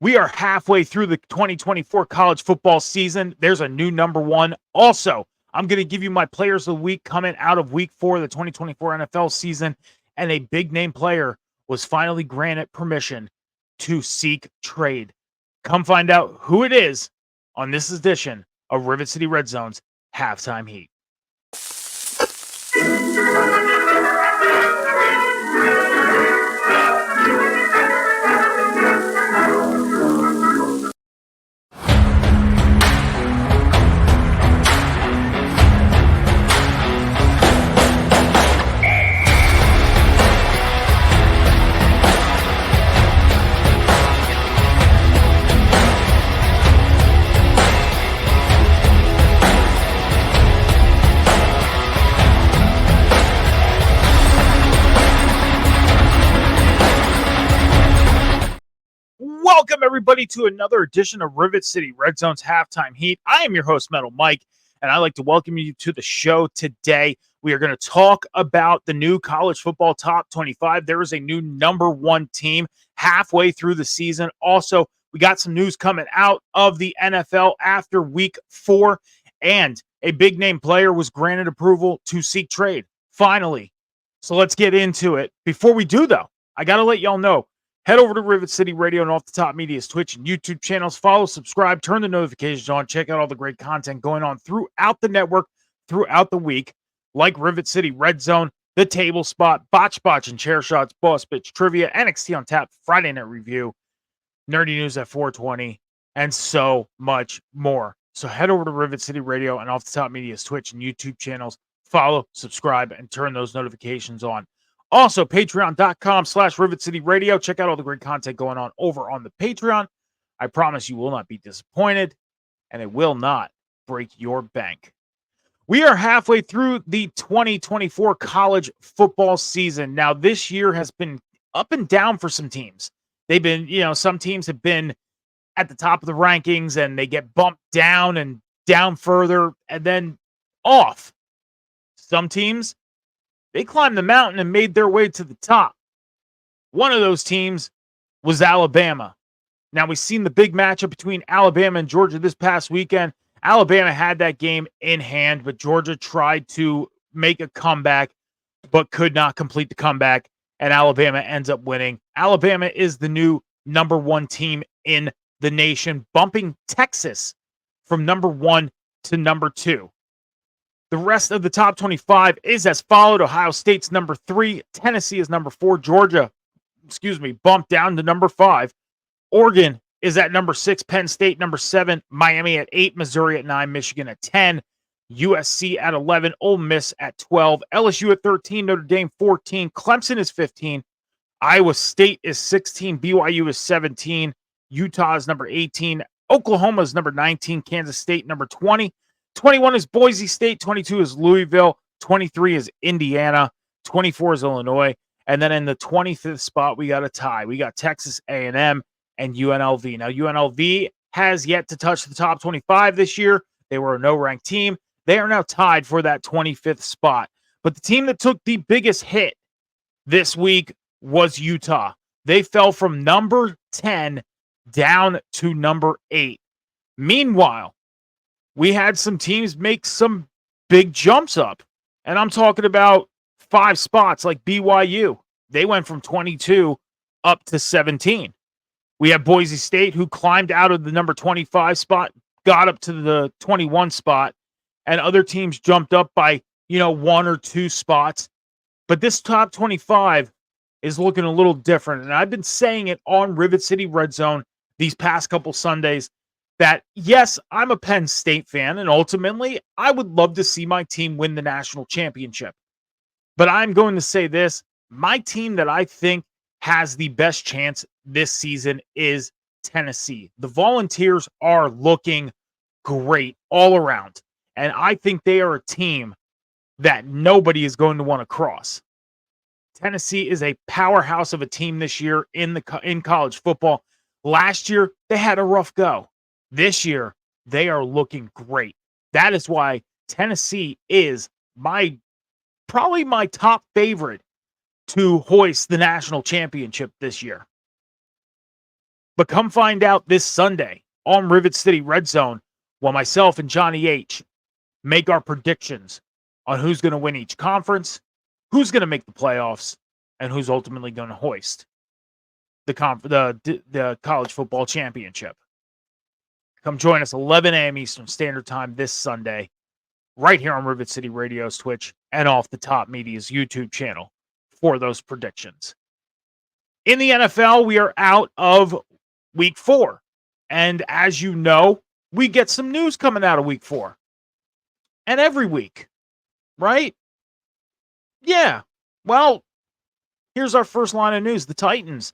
We are halfway through the 2024 college football season. There's a new number one. Also, I'm going to give you my players of the week coming out of week 4 of the 2024 NFL season. And a big name player was finally granted permission to seek trade. Come find out who it is on this edition of Rivet City Red Zone's Halftime Heat. Welcome, everybody, to another edition of Rivet City Red Zone's Halftime Heat. I am your host, Metal Mike, and I'd like to welcome you to the show today. We are going to talk about the new college football top 25. There is a new number one team halfway through the season. Also, we got some news coming out of the NFL after week 4, and a big name player was granted approval to seek trade, finally. So let's get into it. Before we do, though, I got to let y'all know, head over to Rivet City Radio and Off the Top Media's Twitch and YouTube channels. Follow, subscribe, turn the notifications on. Check out all the great content going on throughout the network, throughout the week, like Rivet City Red Zone, The Table Spot, Botch and Chair Shots, Boss Bitch Trivia, NXT on Tap, Friday Night Review, Nerdy News at 420, and so much more. So head over to Rivet City Radio and Off the Top Media's Twitch and YouTube channels. Follow, subscribe, and turn those notifications on. Also, patreon.com/Rivet City Radio. Check out all the great content going on over on the Patreon. I promise you will not be disappointed, and it will not break your bank. We are halfway through the 2024 college football season. Now, this year has been up and down for some teams. They've been, some teams have been at the top of the rankings, and they get bumped down and down further, and then off. Some teams, they climbed the mountain and made their way to the top. One of those teams was Alabama. Now, we've seen the big matchup between Alabama and Georgia this past weekend. Alabama had that game in hand, but Georgia tried to make a comeback, but could not complete the comeback, and Alabama ends up winning. Alabama is the new number one team in the nation, bumping Texas from number 1 to number 2. The rest of the top 25 is as followed. Ohio State's number 3. Tennessee is number 4. Georgia, bumped down to number 5. Oregon is at number 6. Penn State, number 7. Miami at 8. Missouri at 9. Michigan at 10. USC at 11. Ole Miss at 12. LSU at 13. Notre Dame 14. Clemson is 15. Iowa State is 16. BYU is 17. Utah is number 18. Oklahoma is number 19. Kansas State, number 20. 21 is Boise State, 22 is Louisville, 23 is Indiana, 24 is Illinois, and then in the 25th spot, we got a tie. We got Texas A&M and UNLV. Now, UNLV has yet to touch the top 25 this year. They were a no-ranked team. They are now tied for that 25th spot. But the team that took the biggest hit this week was Utah. They fell from number 10 down to number 8. Meanwhile, we had some teams make some big jumps up. And I'm talking about 5 spots like BYU. They went from 22 up to 17. We have Boise State, who climbed out of the number 25 spot, got up to the 21 spot, and other teams jumped up by, 1 or 2 spots. But this top 25 is looking a little different. And I've been saying it on Rivet City Red Zone these past couple Sundays, that, yes, I'm a Penn State fan, and ultimately, I would love to see my team win the national championship. But I'm going to say this, my team that I think has the best chance this season is Tennessee. The Volunteers are looking great all around, and I think they are a team that nobody is going to want to cross. Tennessee is a powerhouse of a team this year in college football. Last year, they had a rough go. This year, they are looking great. That is why Tennessee is probably my top favorite to hoist the national championship this year. But come find out this Sunday on Rivet City Red Zone while myself and Johnny H make our predictions on who's going to win each conference, who's going to make the playoffs, and who's ultimately going to hoist the college football championship. Come join us 11 a.m. Eastern Standard Time this Sunday, right here on Rivet City Radio's Twitch and Off the Top Media's YouTube channel for those predictions. In the NFL, we are out of Week 4. And as you know, we get some news coming out of Week 4. And every week, right? Yeah. Well, here's our first line of news. The Titans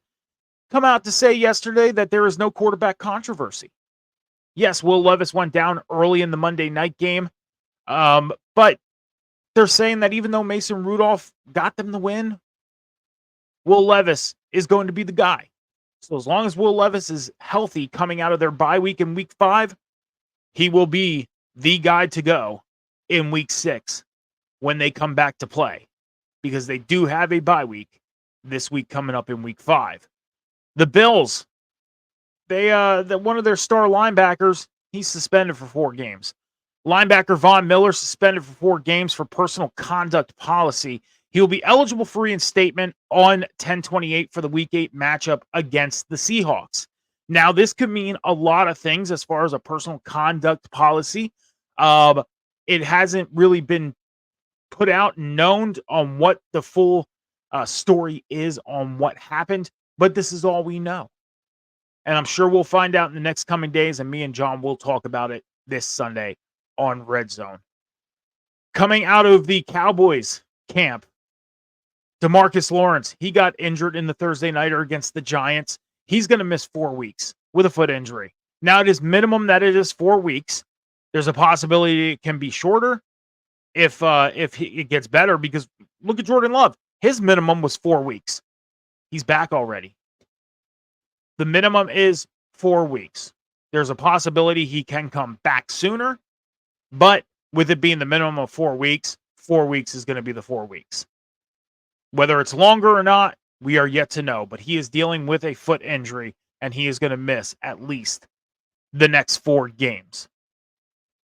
come out to say yesterday that there is no quarterback controversy. Yes, Will Levis went down early in the Monday night game, but they're saying that even though Mason Rudolph got them the win, Will Levis is going to be the guy. So as long as Will Levis is healthy coming out of their bye week in Week 5, he will be the guy to go in Week 6 when they come back to play, because they do have a bye week this week coming up in Week 5. The Bills, one of their star linebackers, he's suspended for 4 games. Linebacker Von Miller suspended for 4 games for personal conduct policy. He will be eligible for reinstatement on 10/28 for the Week 8 matchup against the Seahawks. Now, this could mean a lot of things as far as a personal conduct policy. It hasn't really been put out and known on what the full story is on what happened, but this is all we know. And I'm sure we'll find out in the next coming days, and me and John will talk about it this Sunday on Red Zone. Coming out of the Cowboys camp, DeMarcus Lawrence, he got injured in the Thursday nighter against the Giants. He's going to miss 4 weeks with a foot injury. Now, it is minimum that it is 4 weeks. There's a possibility it can be shorter if it gets better, because look at Jordan Love. His minimum was 4 weeks. He's back already. The minimum is 4 weeks. There's a possibility he can come back sooner, but with it being the minimum of 4 weeks is going to be the 4 weeks. Whether it's longer or not, we are yet to know, but he is dealing with a foot injury, and he is going to miss at least the next 4 games.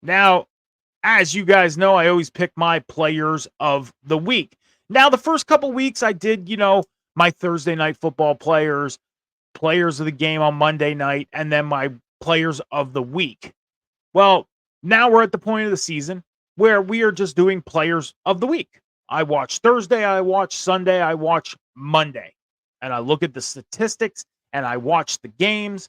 Now, as you guys know, I always pick my players of the week. Now, the first couple weeks I did, my Thursday night football players of the game on Monday night, and then my players of the week. Well, now we're at the point of the season where we are just doing players of the week. I watch Thursday, I watch Sunday, I watch Monday, and I look at the statistics, and I watch the games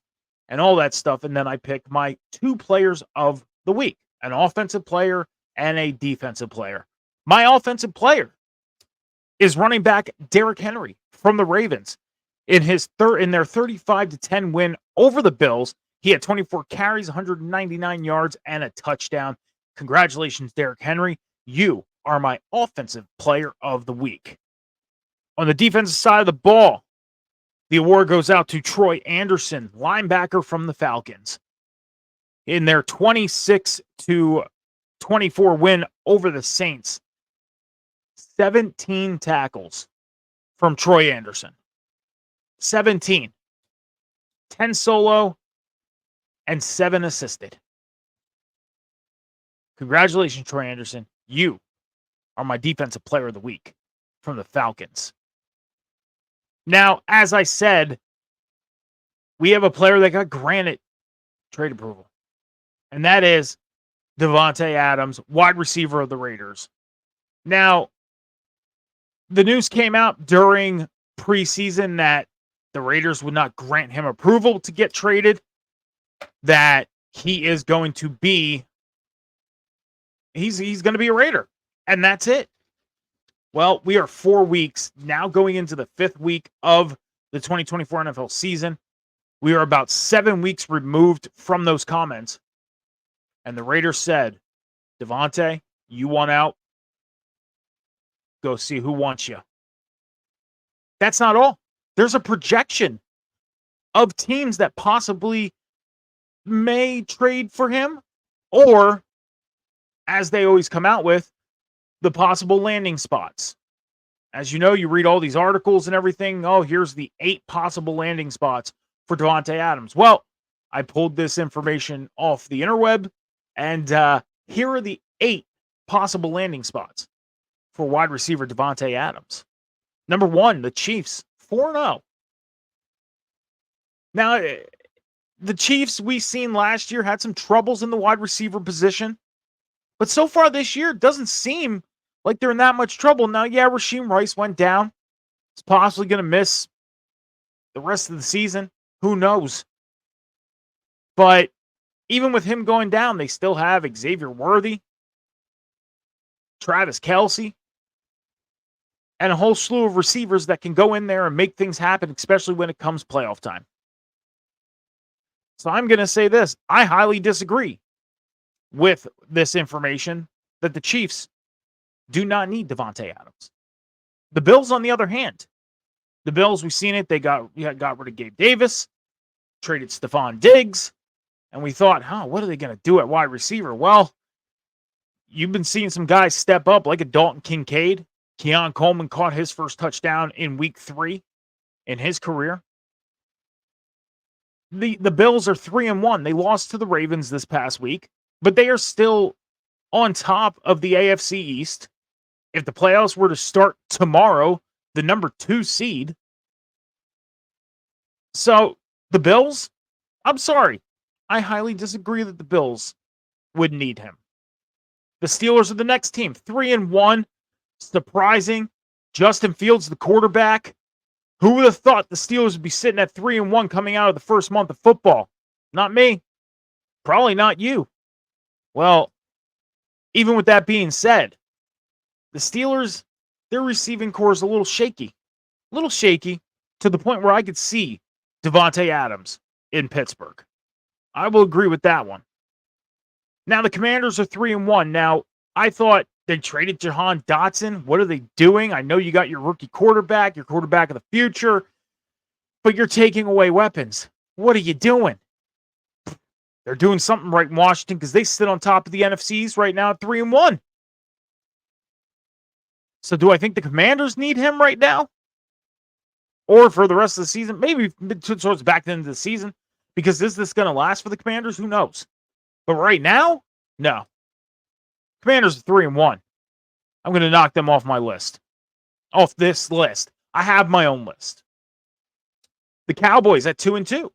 and all that stuff, and then I pick my 2 players of the week, an offensive player and a defensive player. My offensive player is running back Derrick Henry from the Ravens. In their 35-10 win over the Bills, he had 24 carries, 199 yards, and a touchdown. Congratulations, Derrick Henry. You are my offensive player of the week. On the defensive side of the ball, the award goes out to Troy Anderson, linebacker from the Falcons. In their 26-24 win over the Saints, 17 tackles from Troy Anderson. 17. 10 solo and 7 assisted. Congratulations, Troy Anderson. You are my defensive player of the week from the Falcons. Now, as I said, we have a player that got granted trade approval, and that is Davante Adams, wide receiver of the Raiders. Now, the news came out during preseason that the Raiders would not grant him approval to get traded, that he is going to be, he's going to be a Raider, and that's it. Well, we are 4 weeks now going into the 5th week of the 2024 NFL season. We are about 7 weeks removed from those comments, and the Raiders said, Davante, you want out? Go see who wants you. That's not all. There's a projection of teams that possibly may trade for him, or, as they always come out with, the possible landing spots. As you know, you read all these articles and everything. Oh, here's the 8 possible landing spots for Davante Adams? Well, I pulled this information off the interweb, and here are the 8 possible landing spots for wide receiver Davante Adams. Number 1, the Chiefs, 4-0. Now, the Chiefs we seen last year had some troubles in the wide receiver position, but so far this year it doesn't seem like they're in that much trouble. Now, yeah, Rasheem Rice went down. He's possibly going to miss the rest of the season. Who knows? But even with him going down, they still have Xavier Worthy, Travis Kelce, and a whole slew of receivers that can go in there and make things happen, especially when it comes playoff time. So I'm going to say this. I highly disagree with this information that the Chiefs do not need Davante Adams. The Bills, on the other hand, the Bills, we've seen it. They got rid of Gabe Davis, traded Stephon Diggs, and we thought, what are they going to do at wide receiver? Well, you've been seeing some guys step up like a Dalton Kincaid. Keon Coleman caught his first touchdown in week 3 in his career. The Bills are 3-1. They lost to the Ravens this past week, but they are still on top of the AFC East. If the playoffs were to start tomorrow, the number 2 seed. So the Bills, I'm sorry. I highly disagree that the Bills would need him. The Steelers are the next team, 3-1. Surprising. Justin Fields, the quarterback. Who would have thought the Steelers would be sitting at 3-1 coming out of the first month of football? Not me. Probably not you. Well, even with that being said, the Steelers, their receiving core is a little shaky. A little shaky to the point where I could see Davante Adams in Pittsburgh. I will agree with that one. Now, the Commanders are 3-1. Now, I thought they traded Jahan Dotson. What are they doing? I know you got your rookie quarterback, your quarterback of the future, but you're taking away weapons. What are you doing? They're doing something right in Washington because they sit on top of the NFCs right now at 3-1. So do I think the Commanders need him right now? Or for the rest of the season? Maybe towards back the end of the season. Because is this going to last for the Commanders? Who knows? But right now, no. Commanders are 3-1. I'm going to knock them off my list. Off this list. I have my own list. The Cowboys at 2-2.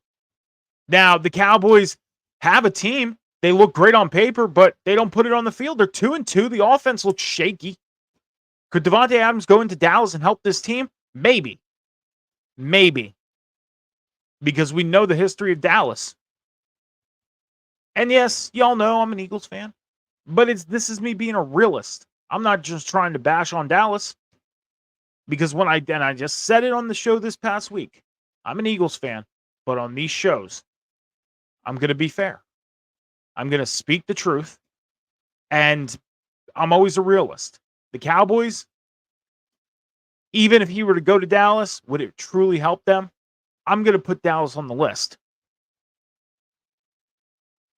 Now, the Cowboys have a team. They look great on paper, but they don't put it on the field. They're 2-2. The offense looks shaky. Could Davante Adams go into Dallas and help this team? Maybe. Maybe. Because we know the history of Dallas. And yes, y'all know I'm an Eagles fan. But this is me being a realist. I'm not just trying to bash on Dallas. Because I just said it on the show this past week. I'm an Eagles fan. But on these shows, I'm going to be fair. I'm going to speak the truth. And I'm always a realist. The Cowboys, even if he were to go to Dallas, would it truly help them? I'm going to put Dallas on the list.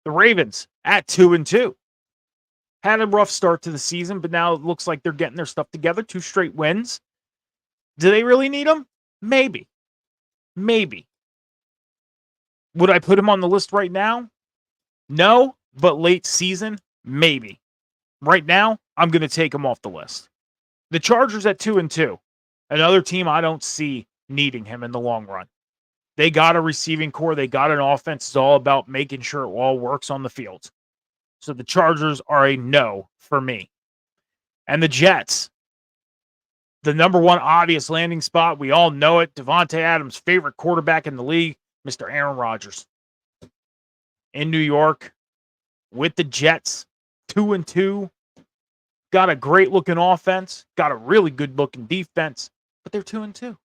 The Ravens at 2-2. Had a rough start to the season, but now it looks like they're getting their stuff together. 2 straight wins. Do they really need them? Maybe. Maybe. Would I put him on the list right now? No, but late season, maybe. Right now, I'm going to take him off the list. The Chargers at 2-2. Another team I don't see needing him in the long run. They got a receiving core. They got an offense. It's all about making sure it all works on the field. So the Chargers are a no for me. And the Jets, the number 1 obvious landing spot. We all know it. Davante Adams' favorite quarterback in the league, Mr. Aaron Rodgers. In New York with the Jets, 2-2. Got a great looking offense. Got a really good looking defense. But they're 2-2.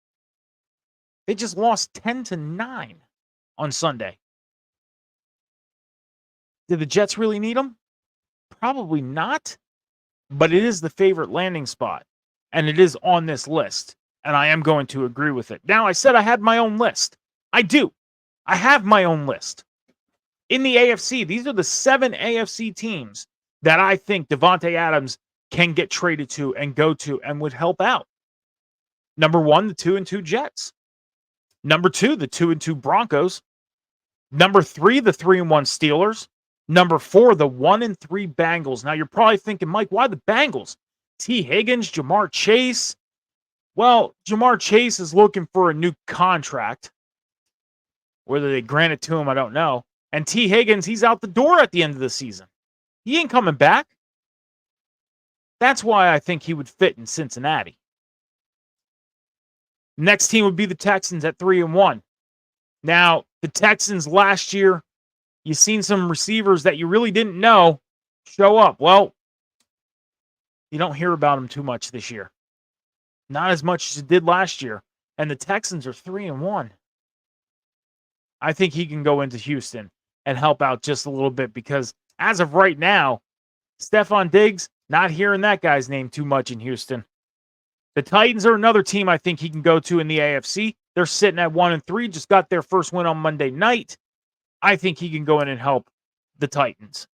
They just lost 10-9 on Sunday. Did the Jets really need them? Probably not. But it is the favorite landing spot. And it is on this list. And I am going to agree with it. Now, I said I had my own list. I do. I have my own list. In the AFC, these are the 7 AFC teams that I think Davante Adams can get traded to and go to and would help out. Number 1, the 2-2 Jets. Number 2, the 2-2 Broncos. Number 3, the 3-1 Steelers. Number 4, the 1-3 Bengals. Now you're probably thinking, Mike, why the Bengals? T. Higgins, Jamar Chase. Well, Jamar Chase is looking for a new contract. Whether they grant it to him, I don't know. And T. Higgins, he's out the door at the end of the season. He ain't coming back. That's why I think he would fit in Cincinnati. Next team would be the Texans at 3-1. Now, the Texans last year, you seen some receivers that you really didn't know show up. Well, you don't hear about them too much this year. Not as much as you did last year. And the Texans are 3-1. I think he can go into Houston and help out just a little bit because as of right now, Stephon Diggs, not hearing that guy's name too much in Houston. The Titans are another team I think he can go to in the AFC. They're sitting at 1-3, just got their first win on Monday night. I think he can go in and help the Titans.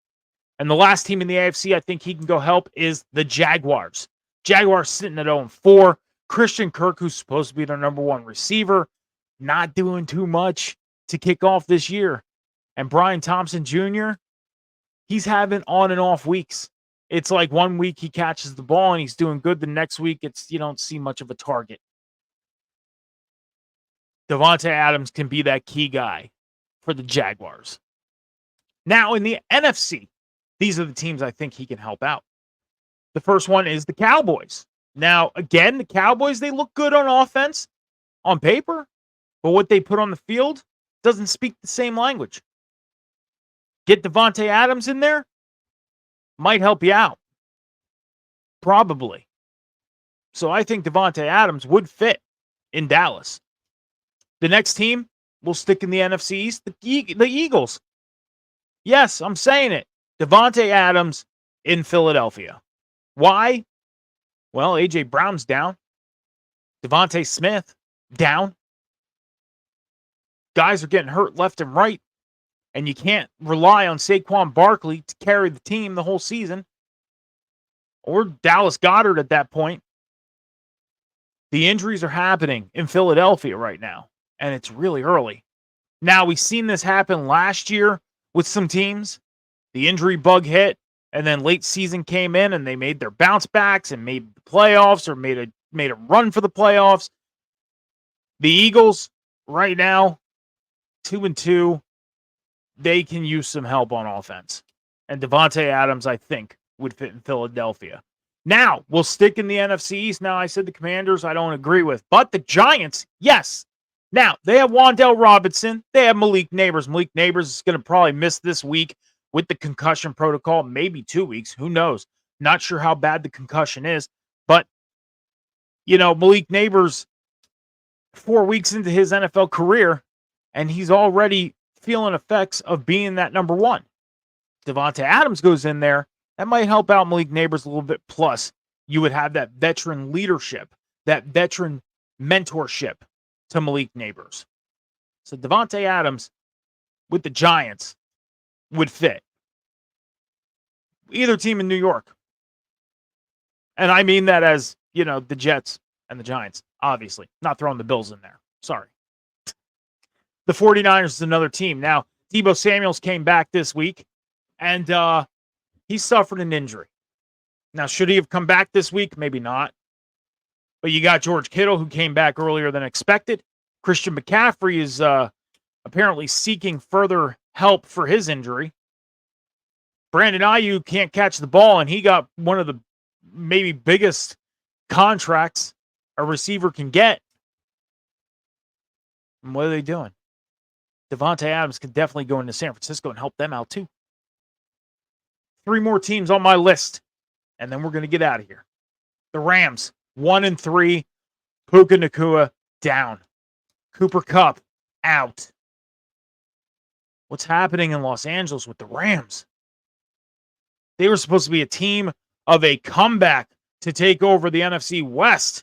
And the last team in the AFC I think he can go help is the Jaguars. Jaguars sitting at 0-4. Christian Kirk, who's supposed to be their number one receiver, not doing too much to kick off this year. And Brian Thompson Jr., he's having on and off weeks. It's like one week he catches the ball and he's doing good. The next week, you don't see much of a target. Davante Adams can be that key guy for the Jaguars. Now, in the NFC, these are the teams I think he can help out. The first one is the Cowboys. Now, again, the Cowboys, they look good on offense, on paper, but what they put on the field doesn't speak the same language. Get Davante Adams in there, might help you out. Probably. So I think Davante Adams would fit in Dallas. The next team, we'll stick in the NFC East, the Eagles. Yes, I'm saying it. Davante Adams in Philadelphia. Why? Well, A.J. Brown's down. Devontae Smith, down. Guys are getting hurt left and right. And you can't rely on Saquon Barkley to carry the team the whole season. Or Dallas Goedert at that point. The injuries are happening in Philadelphia right now. And it's really early. Now, we've seen this happen last year with some teams. The injury bug hit. And then late season came in and they made their bounce backs and made the playoffs or made a run for the playoffs. The Eagles, right now, 2-2. They can use some help on offense. And Davante Adams, I think, would fit in Philadelphia. Now, we'll stick in the NFC East. Now, I said the Commanders I don't agree with. But the Giants, yes. Now, they have Wan'Dale Robinson. They have Malik Neighbors. Malik Neighbors is going to probably miss this week with the concussion protocol. Maybe 2 weeks. Who knows? Not sure how bad the concussion is. But, Malik Neighbors, 4 weeks into his NFL career, and he's already feeling effects of being that number one. Davante Adams goes in there. That might help out Malik Neighbors a little bit. Plus, you would have that veteran leadership, that veteran mentorship to Malik Neighbors. So Davante Adams with the Giants would fit. Either team in New York. And I mean that as, the Jets and the Giants, obviously. Not throwing the Bills in there. Sorry. The 49ers is another team. Now, Deebo Samuels came back this week, and he suffered an injury. Now, should he have come back this week? Maybe not. But you got George Kittle, who came back earlier than expected. Christian McCaffrey is apparently seeking further help for his injury. Brandon Ayuk can't catch the ball, and he got one of the maybe biggest contracts a receiver can get. And what are they doing? Davante Adams could definitely go into San Francisco and help them out too. 3 more teams on my list, and then we're going to get out of here. The Rams, 1-3. Puka Nacua, down. Cooper Kupp, out. What's happening in Los Angeles with the Rams? They were supposed to be a team of a comeback to take over the NFC West.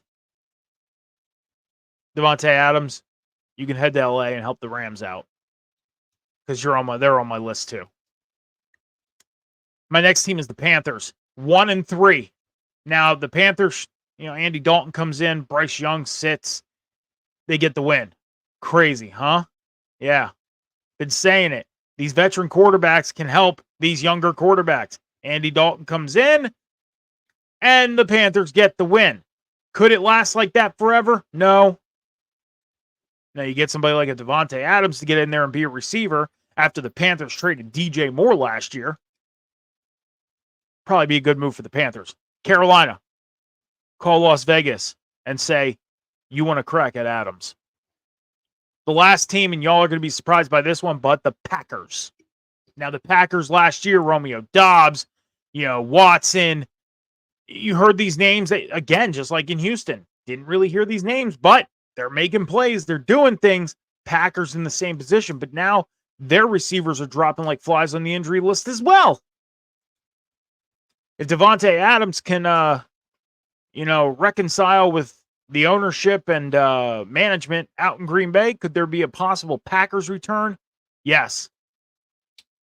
Davante Adams, you can head to LA and help the Rams out. Because they're on my list too. My next team is the Panthers, 1-3. Now the Panthers, Andy Dalton comes in, Bryce Young sits, they get the win. Crazy, huh? Yeah. Been saying it. These veteran quarterbacks can help these younger quarterbacks. Andy Dalton comes in, and the Panthers get the win. Could it last like that forever? No. Now you get somebody like a Davante Adams to get in there and be a receiver after the Panthers traded DJ Moore last year. Probably be a good move for the Panthers. Carolina, call Las Vegas and say, you want to crack at Adams. The last team, and y'all are going to be surprised by this one, but the Packers. Now, the Packers last year, Romeo Doubs, Watson. You heard these names, again, just like in Houston. Didn't really hear these names, but they're making plays. They're doing things. Packers in the same position, but now their receivers are dropping like flies on the injury list as well. If Davante Adams can, reconcile with the ownership and management out in Green Bay, could there be a possible Packers return? Yes.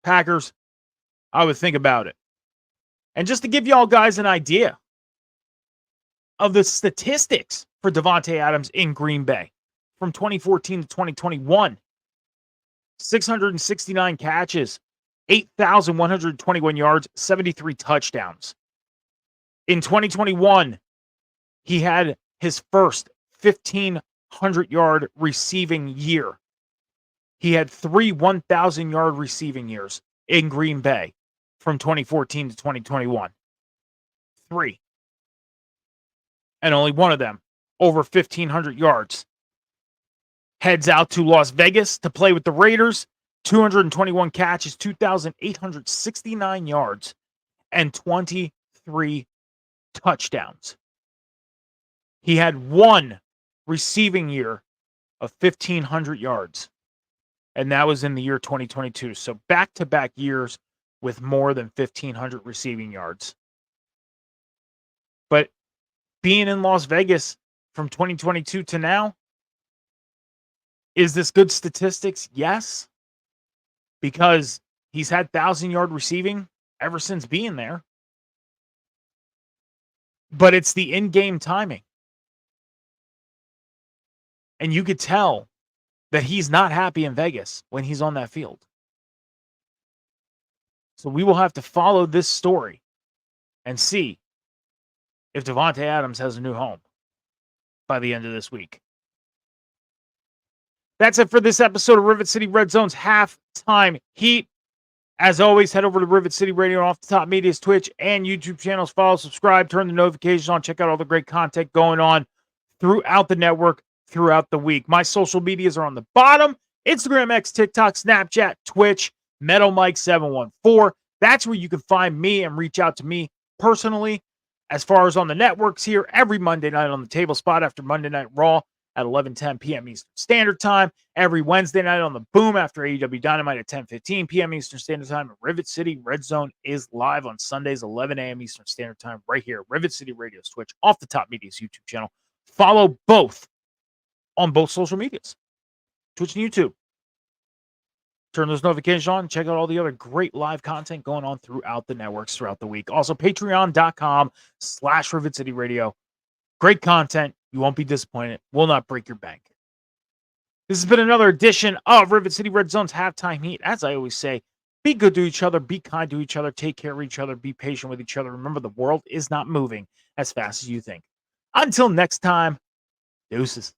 Packers, I would think about it. And just to give y'all guys an idea of the statistics for Davante Adams in Green Bay from 2014 to 2021, 669 catches, 8,121 yards, 73 touchdowns. In 2021, he had his first 1,500-yard receiving year. He had 3 1,000-yard receiving years in Green Bay from 2014 to 2021. 3. And only one of them over 1,500 yards. Heads out to Las Vegas to play with the Raiders. 221 catches, 2,869 yards, and 23 touchdowns. He had one receiving year of 1,500 yards, and that was in the year 2022. So back-to-back years with more than 1,500 receiving yards. But being in Las Vegas from 2022 to now, is this good statistics? Yes. Because he's had 1,000-yard receiving ever since being there. But it's the in-game timing. And you could tell that he's not happy in Vegas when he's on that field. So we will have to follow this story and see if Davante Adams has a new home by the end of this week. That's it for this episode of Rivet City Red Zone's Halftime Heat. As always, head over to Rivet City Radio and Off the Top Media's Twitch and YouTube channels. Follow, subscribe, turn the notifications on. Check out all the great content going on throughout the network, throughout the week. My social medias are on the bottom. Instagram, X, TikTok, Snapchat, Twitch, Metal Mike 714. That's where you can find me and reach out to me personally. As far as on the networks here, every Monday night on the table spot after Monday Night Raw at 11:10 p.m. Eastern Standard Time. Every Wednesday night on the Boom after AEW Dynamite at 10:15 p.m. Eastern Standard Time. And Rivet City Red Zone is live on Sundays, 11 a.m. Eastern Standard Time, right here. Rivet City Radio's Twitch, Off the Top Media's YouTube channel. Follow both on both social medias, Twitch and YouTube. Turn those notifications on. Check out all the other great live content going on throughout the networks throughout the week. Also, patreon.com/Rivet City Radio. Great content. You won't be disappointed. Will not break your bank. This has been another edition of Rivet City Red Zone's Halftime Heat. As I always say, be good to each other. Be kind to each other. Take care of each other. Be patient with each other. Remember, the world is not moving as fast as you think. Until next time, deuces.